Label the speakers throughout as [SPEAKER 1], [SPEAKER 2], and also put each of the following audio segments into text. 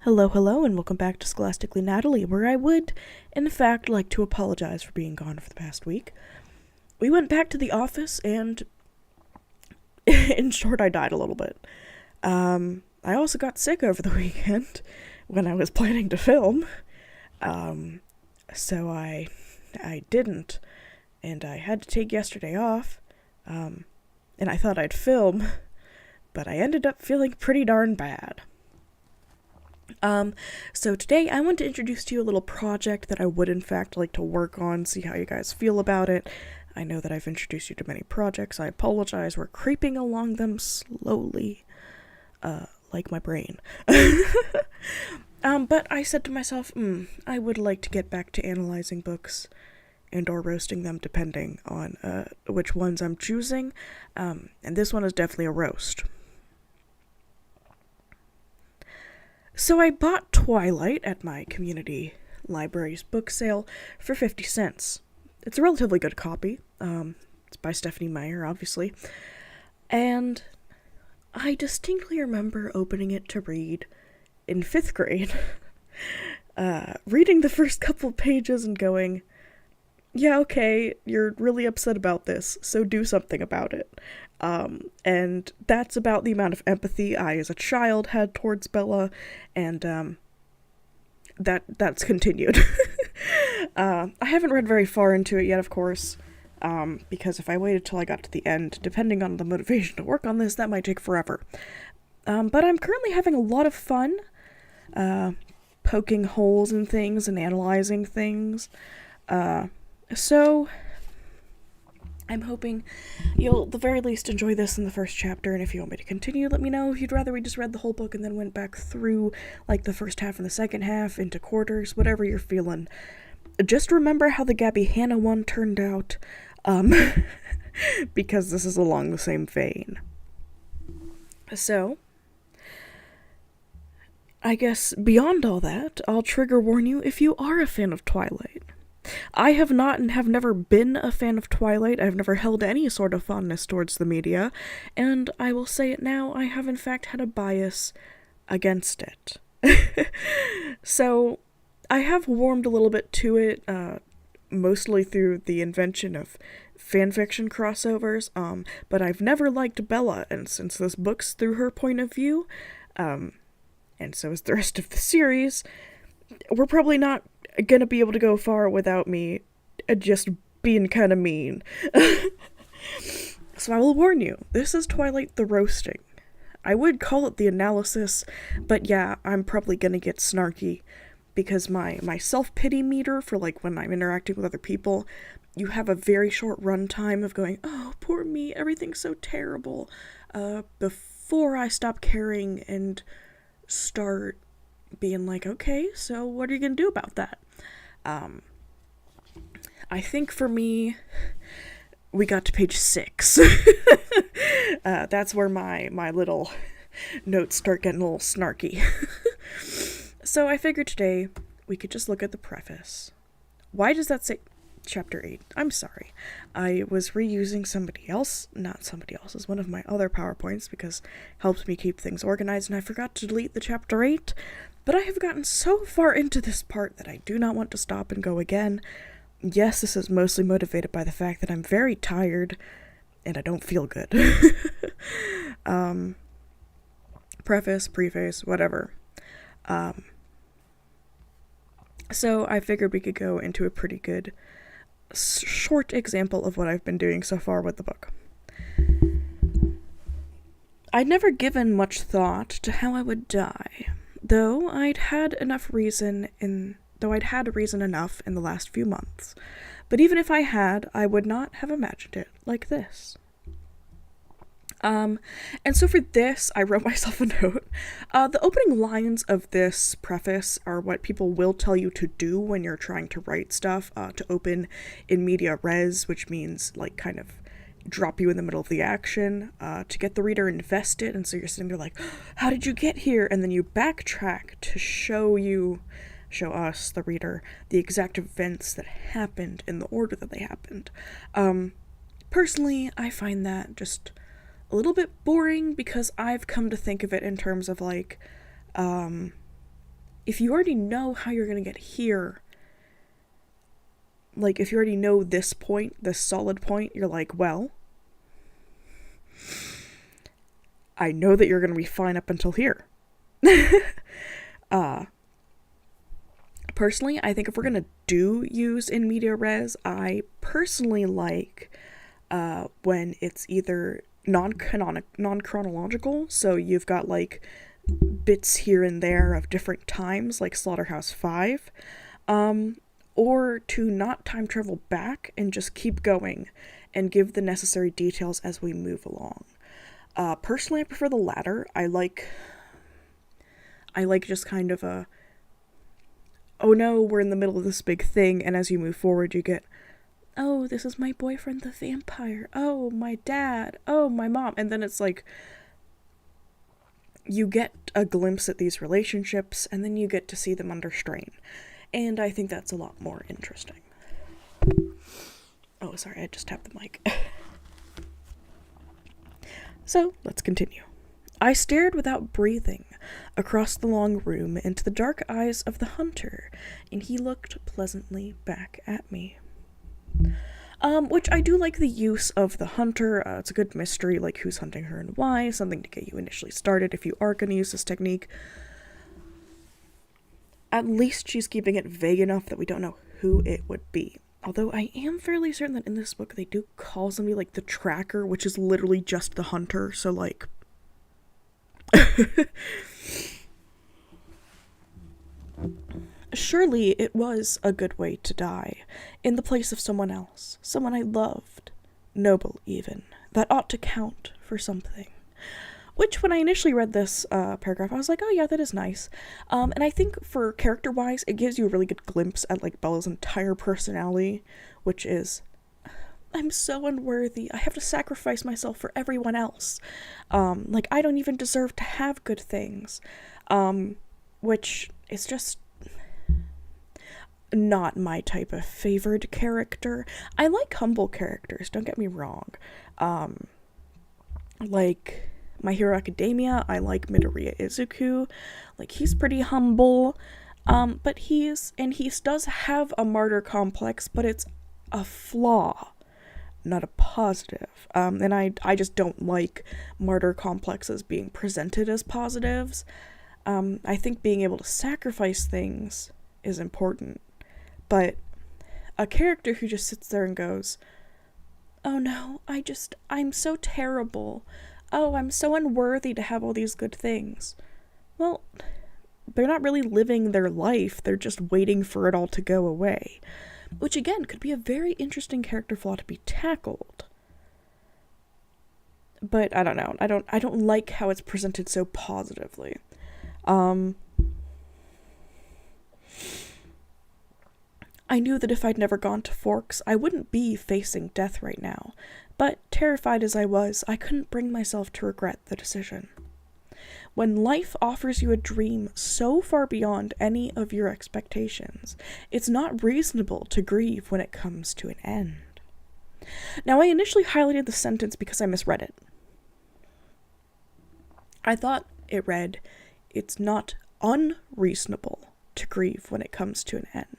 [SPEAKER 1] Hello, hello, and welcome back to Scholastically Natalie, where I would, in fact, like to apologize for being gone for the past week. We went back to the office, and in short, I died a little bit. I also got sick over the weekend when I was planning to film, so I didn't, and I had to take yesterday off, and I thought I'd film, but I ended up feeling pretty darn bad. So today I want to introduce to you a little project that I would in fact like to work on, see how you guys feel about it. I know that I've introduced you to many projects, I apologize, we're creeping along them slowly, like my brain. But I said to myself, I would like to get back to analyzing books and or roasting them depending on, which ones I'm choosing, and this one is definitely a roast. So I bought Twilight at my community library's book sale for 50 cents. It's a relatively good copy. It's by Stephanie Meyer, obviously. And I distinctly remember opening it to read in 5th grade. Reading the first couple pages and going, yeah, okay, you're really upset about this, so do something about it. And that's about the amount of empathy I, as a child, had towards Bella, and, that's continued. I haven't read very far into it yet, of course, because if I waited till I got to the end, depending on the motivation to work on this, that might take forever. But I'm currently having a lot of fun, poking holes in things and analyzing things, so I'm hoping you'll at the very least enjoy this in the first chapter, and if you want me to continue, let me know. If you'd rather we just read the whole book and then went back through, like, the first half and the second half into quarters, whatever you're feeling. Just remember how the Gabby Hanna one turned out, because this is along the same vein. So, I guess beyond all that, I'll trigger warn you if you are a fan of Twilight. I have not and have never been a fan of Twilight. I've never held any sort of fondness towards the media, and I will say it now, I have in fact had a bias against it. So, I have warmed a little bit to it, mostly through the invention of fanfiction crossovers, but I've never liked Bella, and since this book's through her point of view, and so is the rest of the series, we're probably not gonna be able to go far without me just being kind of mean. So I will warn you, this is Twilight the Roasting. I would call it the analysis, but yeah, I'm probably gonna get snarky, because my self-pity meter for, like, when I'm interacting with other people, you have a very short runtime of going, oh, poor me, everything's so terrible, before I stop caring and start being like, okay, so what are you gonna do about that? I think for me, we got to page 6. That's where my little notes start getting a little snarky. So I figured today we could just look at the preface. Why does that say chapter 8? I'm sorry. I was reusing not somebody else's, one of my other PowerPoints, because it helps me keep things organized, and I forgot to delete the chapter 8. But I have gotten so far into this part that I do not want to stop and go again. Yes, this is mostly motivated by the fact that I'm very tired and I don't feel good. Preface, whatever. So I figured we could go into a pretty good short example of what I've been doing so far with the book. I'd never given much thought to how I would die, though I'd had reason enough in the last few months. But even if I had, I would not have imagined it like this. And so for this, I wrote myself a note. The opening lines of this preface are what people will tell you to do when you're trying to write stuff, to open in media res, which means, like, kind of drop you in the middle of the action, to get the reader invested, and so you're sitting there like, how did you get here? And then you backtrack to show us, the reader, the exact events that happened in the order that they happened. Personally, I find that just a little bit boring, because I've come to think of it in terms of, like, if you already know how you're gonna get here, like, if you already know this point, this solid point, you're like, well, I know that you're gonna be fine up until here. Personally, I think if we're gonna use in media res, I personally like when it's either non-chronological, so you've got like bits here and there of different times, like Slaughterhouse 5, or to not time travel back and just keep going and give the necessary details as we move along. Personally, I prefer the latter. I like just kind of a, oh no, we're in the middle of this big thing, and as you move forward, you get, oh, this is my boyfriend the vampire, oh, my dad, oh, my mom, and then it's like, you get a glimpse at these relationships, and then you get to see them under strain, and I think that's a lot more interesting. Oh, sorry, I just tapped the mic. So, let's continue. I stared without breathing across the long room into the dark eyes of the hunter, and he looked pleasantly back at me. Which I do like the use of the hunter. It's a good mystery, like who's hunting her and why, something to get you initially started if you are going to use this technique. At least she's keeping it vague enough that we don't know who it would be. Although I am fairly certain that in this book they do call somebody like the tracker, which is literally just the hunter, so like... Surely it was a good way to die, in the place of someone else, someone I loved, noble even, that ought to count for something. Which, when I initially read this paragraph, I was like, oh yeah, that is nice. And I think for character-wise, it gives you a really good glimpse at like Bella's entire personality, which is, I'm so unworthy. I have to sacrifice myself for everyone else. Like, I don't even deserve to have good things. Which is just not my type of favored character. I like humble characters, don't get me wrong. Like My Hero Academia, I like Midoriya Izuku. Like, he's pretty humble. But he does have a martyr complex, but it's a flaw, not a positive. And I just don't like martyr complexes being presented as positives. I think being able to sacrifice things is important. But a character who just sits there and goes, oh no, I'm so terrible. Oh, I'm so unworthy to have all these good things. Well, they're not really living their life, they're just waiting for it all to go away. Which again, could be a very interesting character flaw to be tackled. But I don't know, I don't like how it's presented so positively. I knew that if I'd never gone to Forks, I wouldn't be facing death right now, but terrified as I was, I couldn't bring myself to regret the decision. When life offers you a dream so far beyond any of your expectations, it's not reasonable to grieve when it comes to an end. Now, I initially highlighted the sentence because I misread it. I thought it read, it's not unreasonable to grieve when it comes to an end.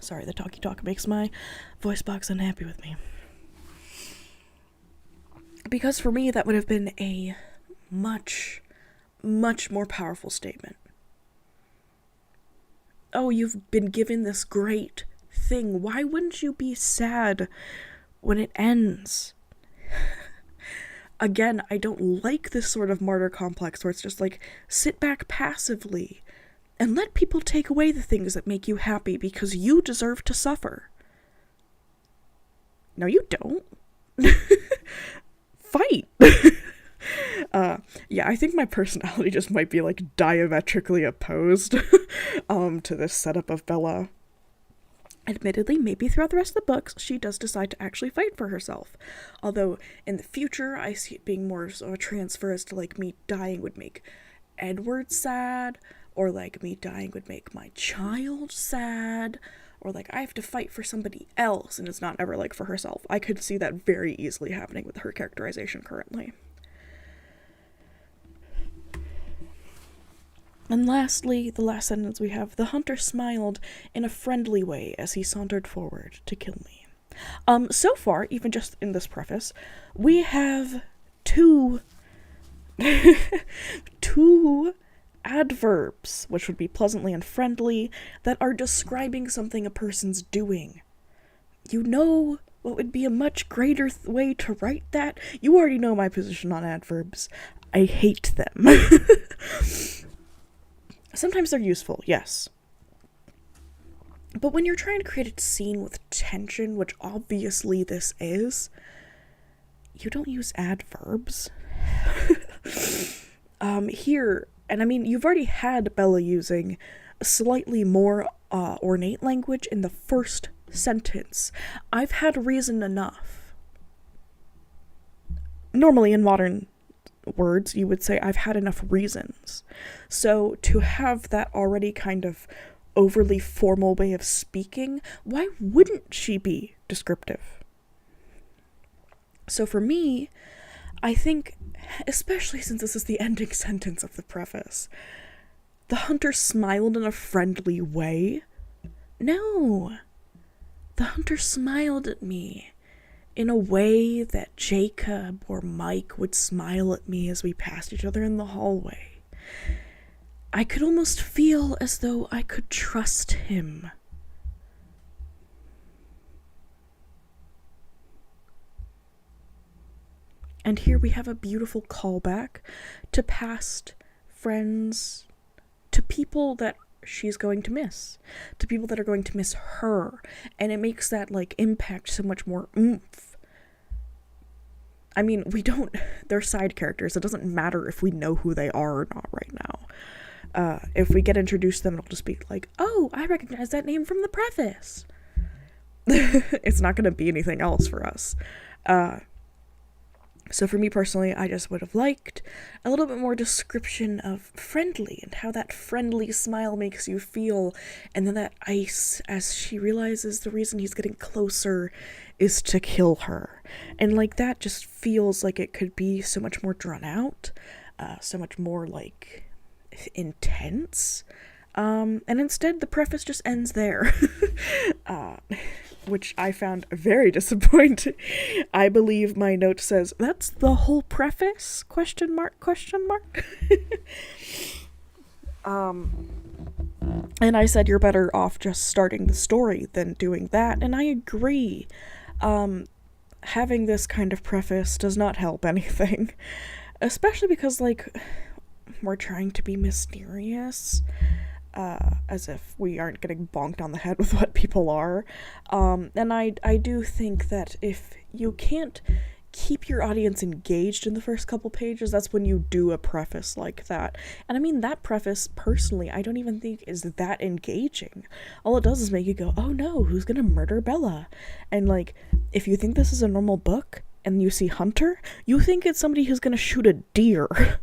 [SPEAKER 1] Sorry, the talkie talk makes my voice box unhappy with me. Because for me, that would have been a much, much more powerful statement. Oh, you've been given this great thing. Why wouldn't you be sad when it ends? Again, I don't like this sort of martyr complex where it's just like, sit back passively and let people take away the things that make you happy because you deserve to suffer. No, you don't. Fight. Yeah, I think my personality just might be like diametrically opposed to this setup of Bella. Admittedly, maybe throughout the rest of the books, she does decide to actually fight for herself. Although, in the future, I see it being more of a transfer as to, like, me dying would make Edward sad, or, like, me dying would make my child sad, or like I have to fight for somebody else, and it's not ever like for herself. I could see that very easily happening with her characterization currently. And lastly, the last sentence we have, the hunter smiled in a friendly way as he sauntered forward to kill me. So far, even just in this preface, we have two adverbs, which would be pleasantly and friendly, that are describing something a person's doing. You know what would be a much greater way to write that? You already know my position on adverbs. I hate them. Sometimes they're useful, yes. But when you're trying to create a scene with tension, which obviously this is, you don't use adverbs. Here, and I mean, you've already had Bella using slightly more ornate language in the first sentence. I've had reason enough. Normally in modern words, you would say, I've had enough reasons. So to have that already kind of overly formal way of speaking, why wouldn't she be descriptive? So for me, I think, especially since this is the ending sentence of the preface, the hunter smiled in a friendly way. No. The hunter smiled at me in a way that Jacob or Mike would smile at me as we passed each other in the hallway. I could almost feel as though I could trust him. And here we have a beautiful callback to past friends, to people that she's going to miss, to people that are going to miss her, and it makes that, like, impact so much more oomph. I mean, they're side characters. It doesn't matter if we know who they are or not right now. If we get introduced to them, it'll just be like, oh, I recognize that name from the preface. It's not going to be anything else for us. So for me personally, I just would have liked a little bit more description of friendly and how that friendly smile makes you feel, and then that ice as she realizes the reason he's getting closer is to kill her. And like that just feels like it could be so much more drawn out, so much more like intense. And instead the preface just ends there. Which I found very disappointing. I believe my note says, that's the whole preface? ? And I said, you're better off just starting the story than doing that, and I agree. Having this kind of preface does not help anything. Especially because, like, we're trying to be mysterious. As if we aren't getting bonked on the head with what people are. And I do think that if you can't keep your audience engaged in the first couple pages, that's when you do a preface like that. And I mean, that preface, personally, I don't even think is that engaging. All it does is make you go, oh no, who's gonna murder Bella? And like, if you think this is a normal book, and you see Hunter, you think it's somebody who's gonna shoot a deer.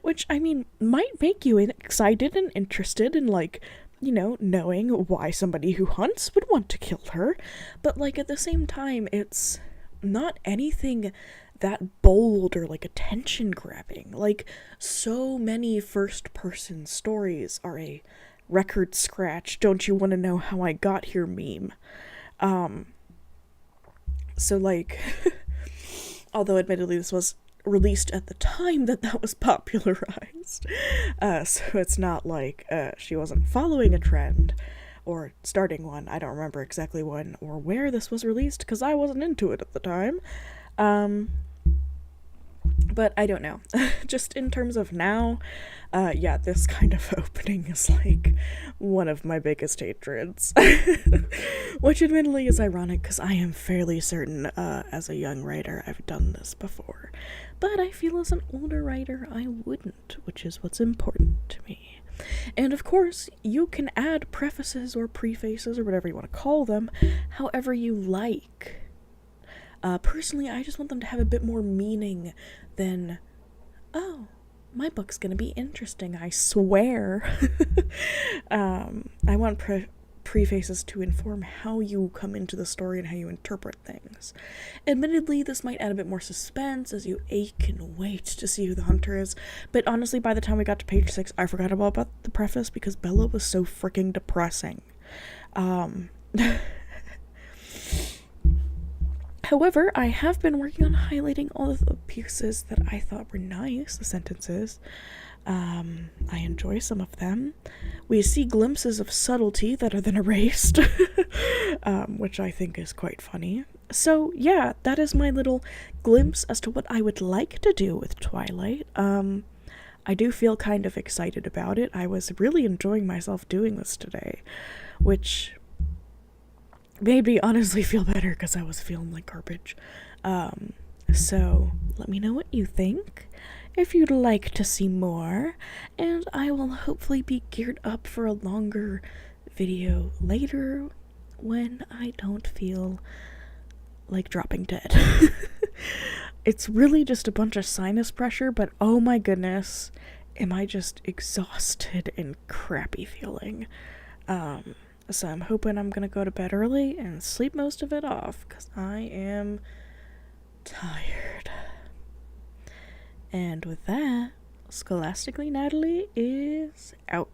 [SPEAKER 1] Which, I mean, might make you excited and interested in, like, you know, knowing why somebody who hunts would want to kill her. But, like, at the same time, it's not anything that bold or, like, attention-grabbing. Like, so many first-person stories are a record scratch, don't you want to know how I got here meme. So, like, although admittedly this was released at the time that was popularized. So it's not like she wasn't following a trend or starting one. I don't remember exactly when or where this was released because I wasn't into it at the time. But I don't know. Just in terms of now, yeah, this kind of opening is like one of my biggest hatreds. Which admittedly is ironic because I am fairly certain as a young writer I've done this before. But I feel as an older writer I wouldn't, which is what's important to me. And of course, you can add prefaces or prefaces or whatever you want to call them, however you like. Personally, I just want them to have a bit more meaning than, oh, my book's gonna be interesting, I swear. I want prefaces to inform how you come into the story and how you interpret things. Admittedly, this might add a bit more suspense as you ache and wait to see who the hunter is, but honestly, by the time we got to page 6, I forgot all about the preface because Bella was so freaking depressing. However, I have been working on highlighting all of the pieces that I thought were nice, the sentences. I enjoy some of them. We see glimpses of subtlety that are then erased, which I think is quite funny. So yeah, that is my little glimpse as to what I would like to do with Twilight. I do feel kind of excited about it. I was really enjoying myself doing this today, which made me honestly feel better because I was feeling like garbage. So let me know what you think, if you'd like to see more, and I will hopefully be geared up for a longer video later when I don't feel like dropping dead. It's really just a bunch of sinus pressure, but oh my goodness, am I just exhausted and crappy feeling. So I'm hoping I'm gonna go to bed early and sleep most of it off, because I am tired. And with that, Scholastically Natalie is out.